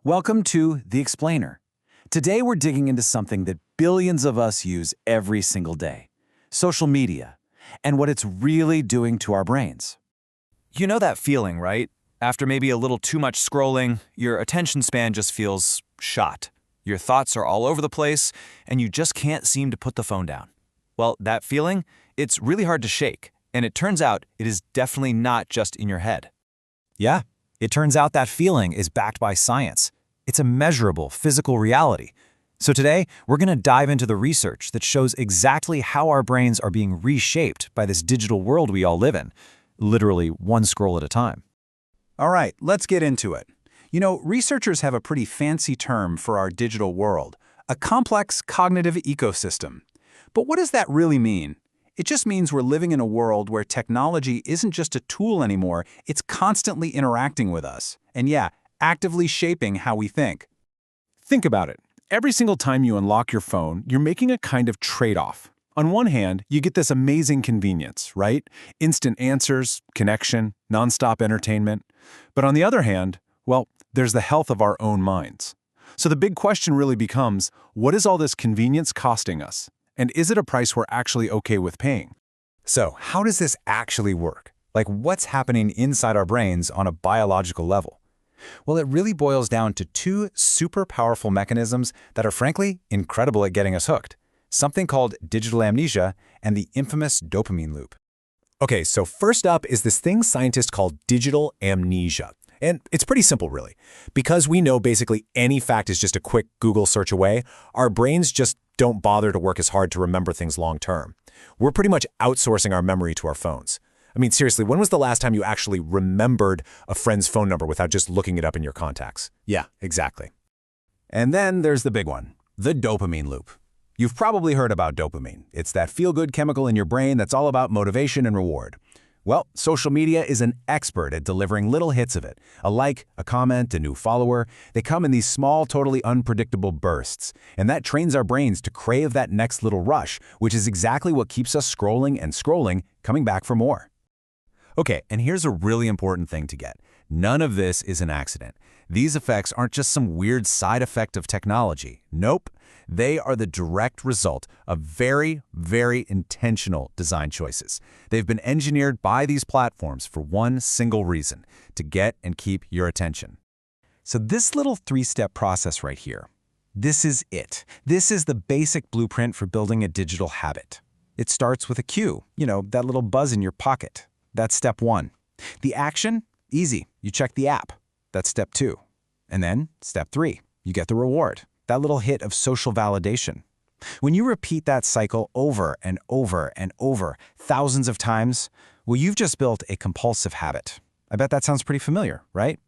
Welcome to The Explainer. Today we're digging into something that billions of us use every single day, social media, and what it's really doing to our brains. You know that feeling, right? After maybe a little too much scrolling, your attention span just feels shot. Your thoughts are all over the place, and you just can't seem to put the phone down. Well, that feeling, it's really hard to shake, and it turns out it is definitely not just in your head. Yeah, it turns out that feeling is backed by science. It's a measurable physical reality. So today, we're going to dive into the research that shows exactly how our brains are being reshaped by this digital world we all live in, literally one scroll at a time. All right, let's get into it. You know, researchers have a pretty fancy term for our digital world, a complex cognitive ecosystem. But what does that really mean? It just means we're living in a world where technology isn't just a tool anymore, it's constantly interacting with us. And yeah, actively shaping how we think. Think about it. Every single time you unlock your phone, you're making a kind of trade-off. On one hand, you get this amazing convenience, right? Instant answers, connection, nonstop entertainment. But on the other hand, well, there's the health of our own minds. So the big question really becomes, what is all this convenience costing us? And is it a price we're actually okay with paying? So how does this actually work? Like, what's happening inside our brains on a biological level? Well, it really boils down to two super powerful mechanisms that are frankly incredible at getting us hooked. Something called digital amnesia and the infamous dopamine loop. Okay, so first up is this thing scientists call digital amnesia. And it's pretty simple, really. Because we know basically any fact is just a quick Google search away, our brains just don't bother to work as hard to remember things long term. We're pretty much outsourcing our memory to our phones. I mean, seriously, when was the last time you actually remembered a friend's phone number without just looking it up in your contacts? Yeah, exactly. And then there's the big one, the dopamine loop. You've probably heard about dopamine. It's that feel-good chemical in your brain that's all about motivation and reward. Well, social media is an expert at delivering little hits of it. A like, a comment, a new follower. They come in these small, totally unpredictable bursts. And that trains our brains to crave that next little rush, which is exactly what keeps us scrolling and scrolling, coming back for more. Okay, and here's a really important thing to get. None of this is an accident. These effects aren't just some weird side effect of technology. Nope. They are the direct result of very, very intentional design choices. They've been engineered by these platforms for one single reason, to get and keep your attention. So this little three-step process right here, this is it. This is the basic blueprint for building a digital habit. It starts with a cue, that little buzz in your pocket. That's step one. The action? Easy. You check the app. That's step two. And then step three, you get the reward. That little hit of social validation. When you repeat that cycle over and over and over, thousands of times, well, you've just built a compulsive habit. I bet that sounds pretty familiar, right?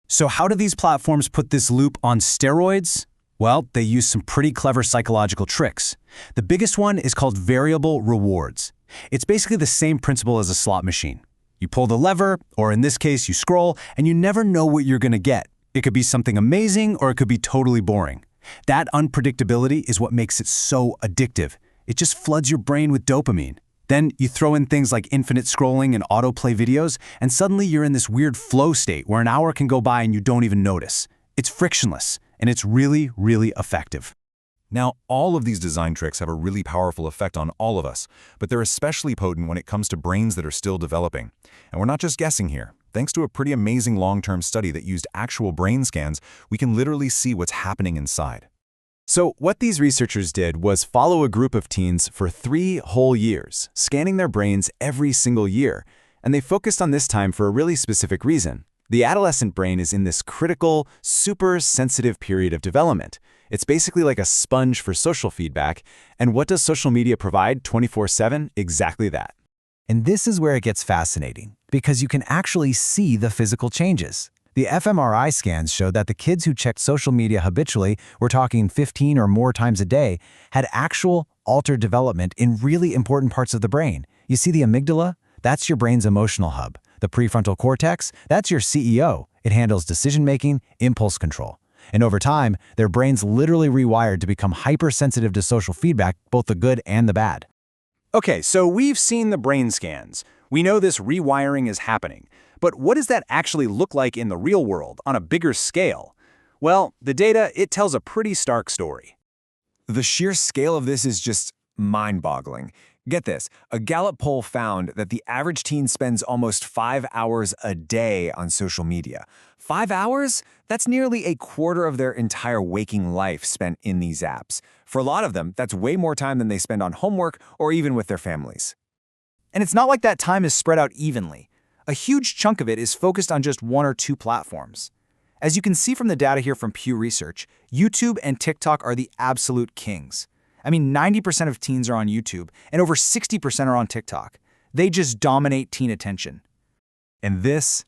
So how do these platforms put this loop on steroids? Well, they use some pretty clever psychological tricks. The biggest one is called variable rewards. It's basically the same principle as a slot machine. You pull the lever, or in this case, you scroll, and you never know what you're going to get. It could be something amazing, or it could be totally boring. That unpredictability is what makes it so addictive. It just floods your brain with dopamine. Then you throw in things like infinite scrolling and autoplay videos, and suddenly you're in this weird flow state where an hour can go by and you don't even notice. It's frictionless, and it's really, really effective. Now, all of these design tricks have a really powerful effect on all of us, but they're especially potent when it comes to brains that are still developing. And we're not just guessing here. Thanks to a pretty amazing long-term study that used actual brain scans, we can literally see what's happening inside. So what these researchers did was follow a group of teens for 3 whole years, scanning their brains every single year. And they focused on this time for a really specific reason. The adolescent brain is in this critical, super sensitive period of development. It's basically like a sponge for social feedback. And what does social media provide 24/7? Exactly that. And this is where it gets fascinating, because you can actually see the physical changes. The fMRI scans showed that the kids who checked social media habitually, we're talking 15 or more times a day, had actual altered development in really important parts of the brain. You see the amygdala? That's your brain's emotional hub. The prefrontal cortex? That's your CEO. It handles decision-making, impulse control. And over time, their brains literally rewired to become hypersensitive to social feedback, both the good and the bad. Okay, so we've seen the brain scans. We know this rewiring is happening. But what does that actually look like in the real world, on a bigger scale? Well, the data, it tells a pretty stark story. The sheer scale of this is just mind-boggling. Get this, a Gallup poll found that the average teen spends almost 5 hours a day on social media. 5 hours? That's nearly a quarter of their entire waking life spent in these apps. For a lot of them, that's way more time than they spend on homework or even with their families. And it's not like that time is spread out evenly. A huge chunk of it is focused on just one or two platforms. As you can see from the data here from Pew Research, YouTube and TikTok are the absolute kings. I mean, 90% of teens are on YouTube, and over 60% are on TikTok. They just dominate teen attention. And this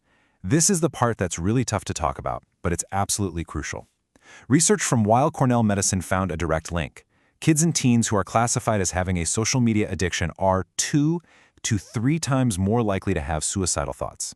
is the part that's really tough to talk about, but it's absolutely crucial. Research from Weill Cornell Medicine found a direct link. Kids and teens who are classified as having a social media addiction are 2 to 3 times more likely to have suicidal thoughts.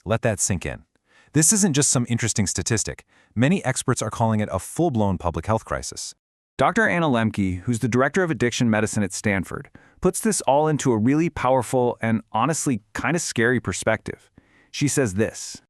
Let that sink in. This isn't just some interesting statistic. Many experts are calling it a full-blown public health crisis. Dr. Anna Lembke, who's the director of addiction medicine at Stanford, puts this all into a really powerful and honestly kind of scary perspective. She says this.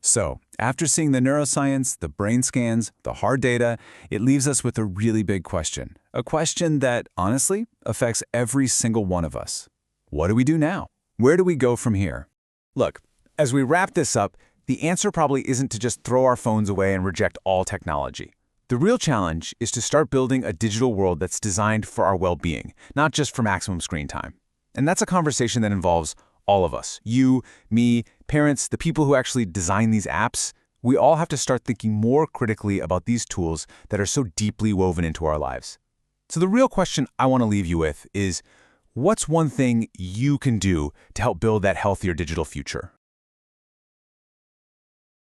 So, after seeing the neuroscience, the brain scans, the hard data, it leaves us with a really big question. A question that, honestly, affects every single one of us. What do we do now? Where do we go from here? Look, as we wrap this up, the answer probably isn't to just throw our phones away and reject all technology. The real challenge is to start building a digital world that's designed for our well-being, not just for maximum screen time. And that's a conversation that involves all of us. You, me, parents, the people who actually design these apps. We all have to start thinking more critically about these tools that are so deeply woven into our lives. So the real question I want to leave you with is, what's one thing you can do to help build that healthier digital future?